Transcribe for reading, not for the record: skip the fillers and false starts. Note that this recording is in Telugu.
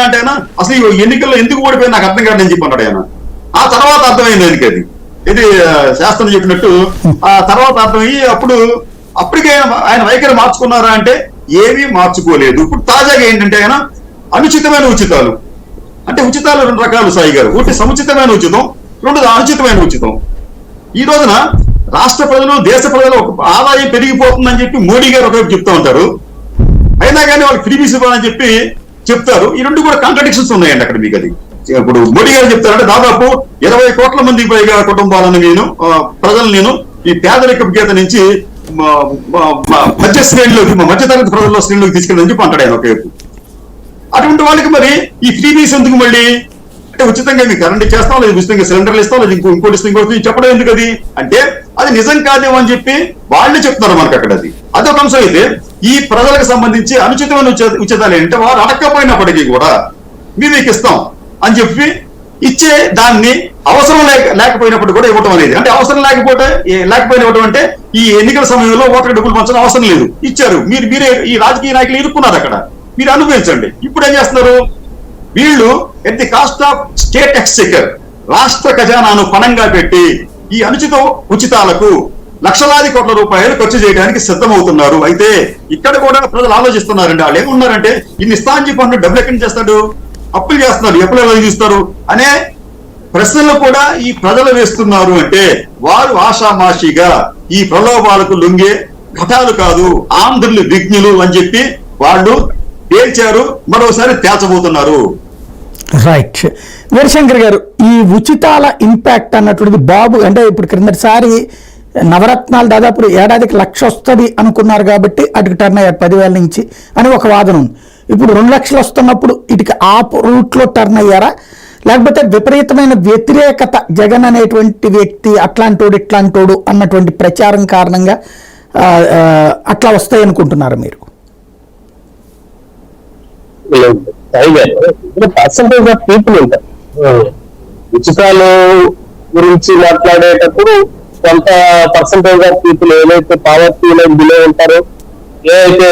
అంటే ఆయన అసలు ఈ ఎన్నికల్లో ఎందుకు ఓడిపోయింది నాకు అర్థం కాదని చెప్పి అన్నాడు ఆయన. ఆ తర్వాత అర్థమైంది ఆయనకి అది. ఇది శాస్త్రం చెప్పినట్టు ఆ తర్వాత అర్థమయ్యి అప్పటికే ఆయన వైఖరి మార్చుకున్నారా అంటే ఏమీ మార్చుకోలేదు. ఇప్పుడు తాజాగా ఏంటంటే ఆయన అనుచితమైన ఉచితాలు, అంటే ఉచితాలు 2 రకాలు సాయి గారు. ఒకటి సముచితమైన ఉచితం, 2 అనుచితమైన ఉచితం. ఈ రోజున రాష్ట్ర ప్రజలు, దేశ ప్రజలు ఆదాయం పెరిగిపోతుందని చెప్పి మోడీ గారు ఒకవైపు చెప్తా ఉంటారు, అయినా కానీ వాళ్ళకి ఫ్రీబీస్ ఇవ్వాలని చెప్పి చెప్తారు. ఈ 2 కూడా కాంట్రడిక్షన్స్ ఉన్నాయండి అక్కడ మీకు. అది ఇప్పుడు మోడీ గారు చెప్తారంటే దాదాపు 20 కోట్ల మందికి పైగా కుటుంబాలను ప్రజలు ఈ పేదరికపు గీత నుంచి మధ్య శ్రేణిలోకి, మధ్యతరగతి ప్రజల్లో శ్రేణిలోకి తీసుకెళ్ళని చెప్పి అంటాడు ఆయన ఒకవైపు. అటువంటి వాళ్ళకి మరి ఈ ఫ్రీబీస్ ఎందుకు? మళ్ళీ అంటే ఉచితంగా మీకు కరెంట్ ఇచ్చేస్తాం, లేదు ఉచితంగా సిలిండర్లు ఇస్తాం, లేదు ఇంకోటి ఇస్తాం, ఇంకోటి చెప్పడం ఎందుకు? అది అంటే అది నిజం కాదేమో అని చెప్పి వాళ్ళే చెప్తున్నారు మనకు అక్కడ. అదొక అంశం. అయితే ఈ ప్రజలకు సంబంధించి అనుచితమైన ఉచితాలు ఏంటంటే వారు అడగకపోయినప్పటికీ కూడా మీకు ఇస్తాం అని చెప్పి ఇచ్చే దాన్ని అవసరం లేకపోయినప్పుడు కూడా ఇవ్వడం అనేది. అంటే అవసరం లేకపోయిన ఇవ్వడం అంటే ఈ ఎన్నికల సమయంలో ఓటర్ డబ్బులు పంచడం అవసరం లేదు, ఇచ్చారు. మీరే ఈ రాజకీయ నాయకులు ఇరుక్కున్నారు అక్కడ, మీరు అనుభవించండి. ఇప్పుడు ఏం చేస్తున్నారు వీళ్ళు? At the cost of state Exchequer, రాష్ట్ర ఖజానాను పణంగా పెట్టి ఈ అనుచిత ఉచితాలకు లక్షలాది కోట్ల రూపాయలు ఖర్చు చేయడానికి సిద్ధమవుతున్నారు. అయితే ఇక్కడ కూడా ప్రజలు ఆలోచిస్తున్నారండి. వాళ్ళు ఏమున్నారంటే ఇన్ని ఇస్తా అని చెప్పి డబ్బులు ఎక్కడి నుంచి చేస్తాడు, అప్పులు చేస్తున్నారు, ఎప్పుడు ఎలా తీస్తారు అనే ప్రశ్నలు కూడా ఈ ప్రజలు వేస్తున్నారు. అంటే వారు ఆషామాషిగా ఈ ప్రలోభాలకు లొంగే ఘటాలు కాదు, ఆంధ్రులు విజ్ఞులు అని చెప్పి వాళ్ళు తేల్చారు, మరోసారి తేల్చబోతున్నారు. రైట్. వీరశంకర్ గారు, ఈ ఉచితాల ఇంపాక్ట్ అన్నటువంటిది బాబు అంటే ఇప్పుడు క్రిందటిసారి నవరత్నాలు దాదాపు ఏడాదికి 1,00,000 వస్తుంది అనుకున్నారు కాబట్టి అటుకు టర్న్ అయ్యారు 10,000 నుంచి అని ఒక వాదన ఉంది. ఇప్పుడు 2 లక్షలు వస్తున్నప్పుడు ఇటుకి ఆ రూట్లో టర్న్ అయ్యారా, లేకపోతే విపరీతమైన వ్యతిరేకత జగన్ అనేటువంటి వ్యక్తి అట్లాంటోడు ఇట్లాంటోడు అన్నటువంటి ప్రచారం కారణంగా అట్లా వస్తాయి అనుకుంటున్నారా మీరు? పర్సంటేజ్ ఆఫ్ పీపుల్ ఉంటారు. ఉచితాలు గురించి మాట్లాడేటప్పుడు కొంత పర్సంటేజ్ ఆఫ్ పీపుల్ ఏదైతే పావర్టీ లైన్ బిలో ఉంటారో, ఏదైతే